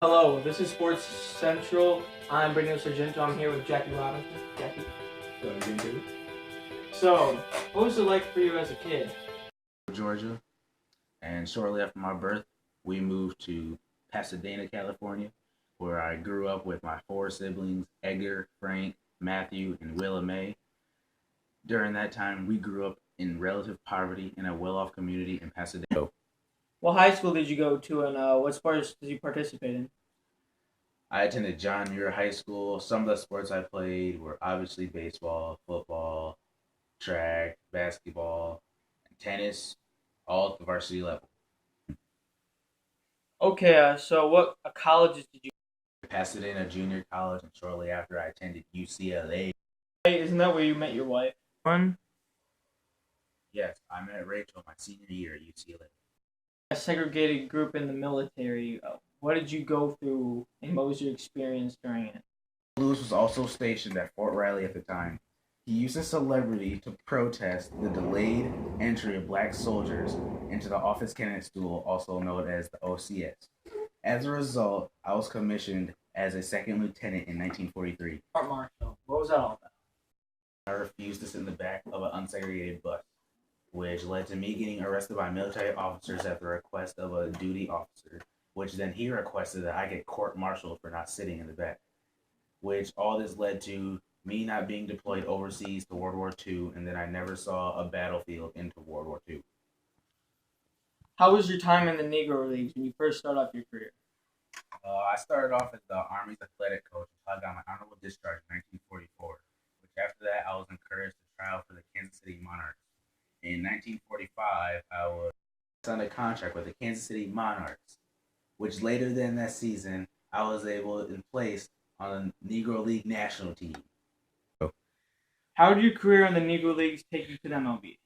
Hello, this is Sports Central. I'm Brandon Sargento. I'm here with Jackie Robinson. Jackie. Go again, David. So, what was it like for you as a kid? Georgia, and shortly after my birth, we moved to Pasadena, California, where I grew up with my four siblings, Edgar, Frank, Matthew, and Willa Mae. During that time, we grew up in relative poverty in a well-off community in Pasadena. What high school did you go to, and what sports did you participate in? I attended John Muir High School. Some of the sports I played were obviously baseball, football, track, basketball, and tennis, all at the varsity level. Okay, so what colleges did you? Pasadena Junior College, and shortly after, I attended UCLA. Hey, isn't that where you met your wife? One. Yes, I met Rachel my senior year at UCLA. A segregated group in the military. What did you go through, and what was your experience during it? Lewis was also stationed at Fort Riley at the time. He used his celebrity to protest the delayed entry of black soldiers into the office candidate stool, also known as the OCS. As a result, I was commissioned as a second lieutenant in 1943. Court martial. What was that all about? I refused to sit in the back of an unsegregated bus, which led to me getting arrested by military officers at the request of a duty officer, which then he requested that I get court-martialed for not sitting in the back, which all this led to me not being deployed overseas to World War II, and then I never saw a battlefield into World War II. How was your time in the Negro Leagues when you first started off your career? I started off as the Army's athletic coach until I got my honorable discharge in 1944, which after that I was encouraged to try out for the Kansas City Monarchs. In 1945, I was signed a contract with the Kansas City Monarchs, which later than that season, I was able to place on the Negro League national team. How did your career in the Negro Leagues take you to the MLB?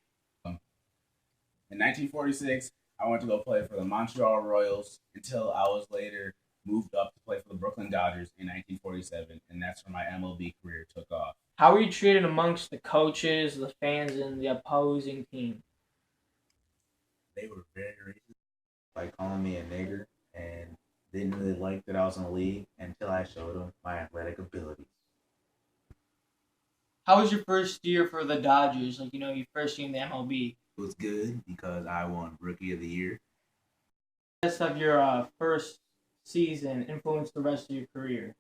In 1946, I went to go play for the Montreal Royals until I was later moved up to play for the Brooklyn Dodgers in 1947, and that's where my MLB career took off. How were you treated amongst the coaches, the fans, and the opposing team? They were very racist by calling me a nigger and didn't really like that I was in the league until I showed them my athletic abilities. How was your first year for the Dodgers? Your first year in the MLB. It was good because I won Rookie of the Year. Rest of your first season influenced the rest of your career.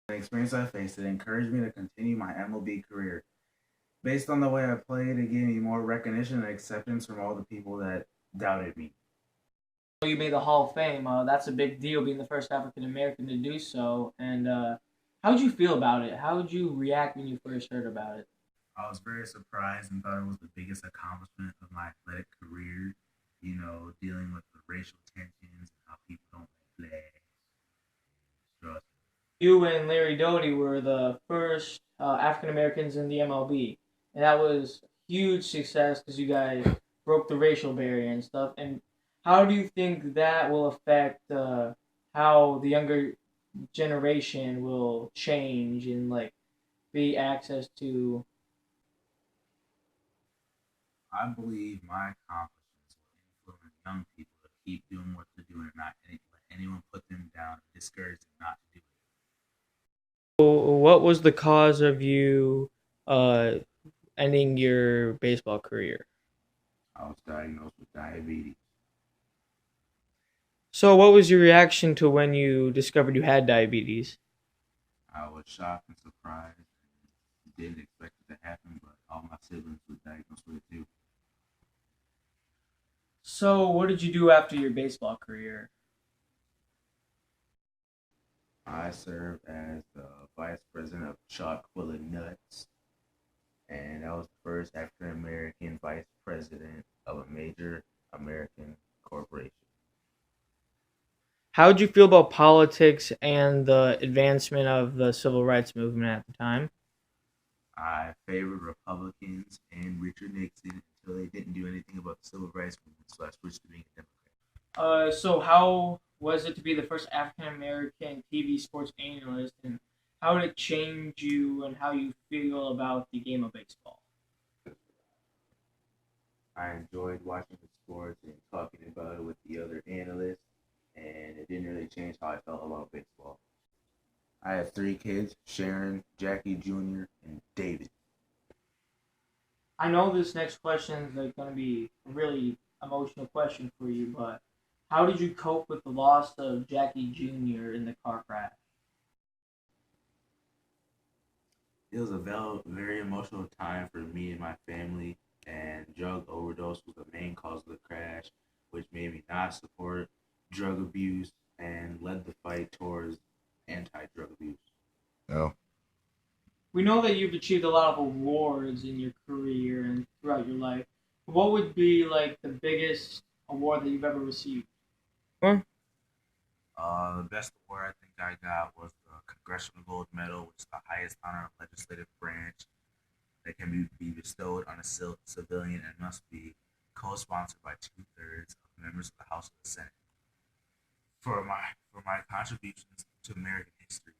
The experience I faced, it encouraged me to continue my MLB career. Based on the way I played, it gave me more recognition and acceptance from all the people that doubted me. You made the Hall of Fame. That's a big deal, being the first African American to do so. And how did you feel about it? How did you react when you first heard about it? I was very surprised and thought it was the biggest accomplishment of my athletic career. Dealing with the racial tensions and how people don't like flags. You and Larry Doty were the first African Americans in the MLB, and that was huge success because you guys broke the racial barrier and stuff. And how do you think that will affect how the younger generation will change and be access to? I believe my accomplishments will influence young people to keep doing what they're doing and not let anyone put them down and discourage them not to do it. What was the cause of you uh, ending your baseball career? I was diagnosed with diabetes. So, what was your reaction to when you discovered you had diabetes? I was shocked and surprised and didn't expect it to happen, but all my siblings were diagnosed with it too. So, what did you do after your baseball career? I served as the vice president of Chock full of nuts, and I was the first African American vice president of a major American corporation. How did you feel about politics and the advancement of the civil rights movement at the time? I favored Republicans and Richard Nixon until they didn't do anything about the civil rights movement, so I switched to being a Democrat. So how was it to be the first African American TV sports analyst, and how did it change you and how you feel about the game of baseball? I enjoyed watching the sports and talking about it with the other analysts, and it didn't really change how I felt about baseball. I have 3 kids: Sharon, Jackie Jr., and David. I know this next question is like going to be a really emotional question for you, but how did you cope with the loss of Jackie Jr. in the car crash? It was a very emotional time for me and my family, and drug overdose was the main cause of the crash, which made me not support drug abuse and led the fight towards anti-drug abuse. No. We know that you've achieved a lot of awards in your career and throughout your life. What would be like the biggest award that you've ever received? The best award I think I got was the Congressional Gold Medal, which is the highest honor of legislative branch that can be bestowed on a civilian and must be co-sponsored by 2/3 of the members of the House of the Senate. For my contributions to American history,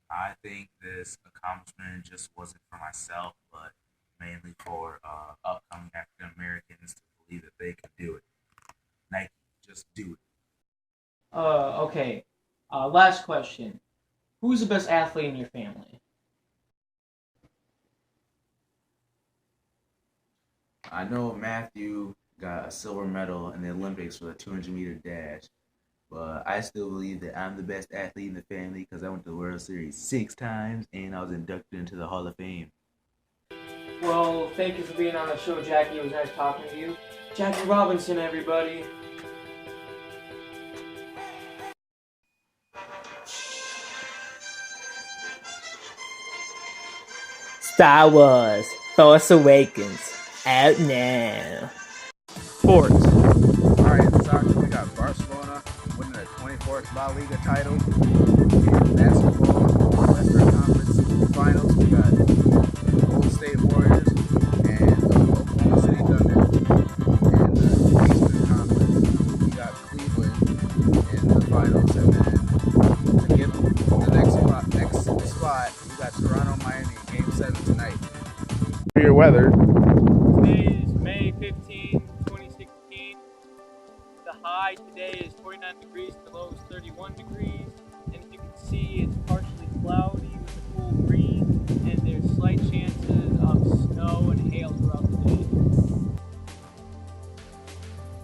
I think this accomplishment just wasn't for myself, but mainly for upcoming African Americans to believe that they can do it. Nike, just do it. Okay. Last question. Who's the best athlete in your family? I know Matthew got a silver medal in the Olympics for the 200-meter dash, but I still believe that I'm the best athlete in the family because I went to the World Series 6 times and I was inducted into the Hall of Fame. Well, thank you for being on the show, Jackie. It was nice talking to you. Jackie Robinson, everybody. Star Wars Force Awakens out now. Sports. Alright, in soccer, we got Barcelona winning their 24th La Liga title. In basketball, Western Conference Finals, we got Golden State Warriors and Oklahoma City Thunder. In the Eastern Conference, we got Cleveland in the finals. And then to get the next spot, we got Toronto, Miami, Game 7 tonight. For your weather, Today is May 15, 2016. The high today is 49 degrees, the low is